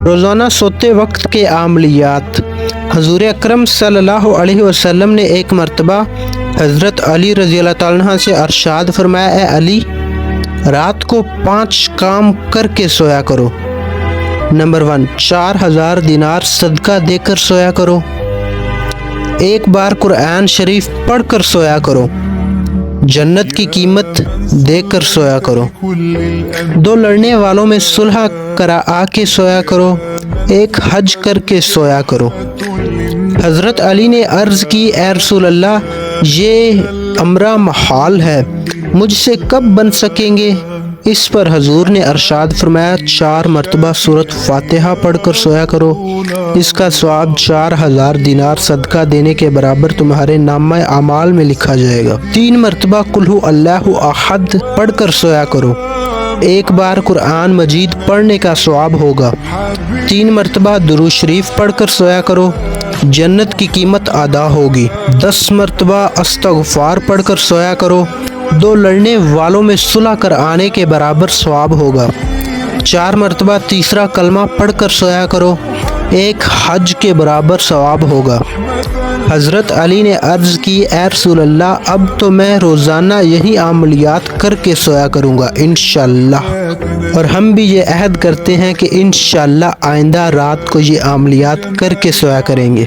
روزانہ سوتے وقت کے عملیات۔ حضور اکرم صلی اللہ علیہ وسلم نے ایک مرتبہ حضرت علی رضی اللہ تعالیٰ عنہ سے ارشاد فرمایا، اے علی، رات کو 5 کام کر کے سویا کرو۔ نمبر 1، 4000 دینار صدقہ دے کر سویا کرو۔ ایک بار قرآن شریف پڑھ کر سویا کرو۔ جنت کی قیمت دے کر سویا کرو۔ 2 لڑنے والوں میں صلح کرا کے سویا کرو۔ ایک حج کر کے سویا کرو۔ حضرت علی نے عرض کی، اے رسول اللہ، یہ امر محال ہے، مجھ سے کب بن سکیں گے؟ اس پر حضور نے ارشاد فرمایا، 4 مرتبہ سورۃ فاتحہ پڑھ کر سویا کرو، اس کا ثواب 4000 دینار صدقہ دینے کے برابر تمہارے نامہ اعمال میں لکھا جائے گا۔ 3 مرتبہ قل ھو اللہ احد پڑھ کر سویا کرو، ایک بار قرآن مجید پڑھنے کا ثواب ہوگا۔ 3 مرتبہ درود شریف پڑھ کر سویا کرو، جنت کی قیمت ادا ہوگی۔ 10 مرتبہ استغفار پڑھ کر سویا کرو، 2 لڑنے والوں میں صلح کر آنے کے برابر ثواب ہوگا۔ 4 مرتبہ تیسرا کلمہ پڑھ کر سویا کرو، ایک حج کے برابر ثواب ہوگا۔ حضرت علی نے عرض کی، اے رسول اللہ، اب تو میں روزانہ یہی عملیات کر کے سویا کروں گا انشاءاللہ، اور ہم بھی یہ عہد کرتے ہیں کہ انشاءاللہ آئندہ رات کو یہ عملیات کر کے سویا کریں گے۔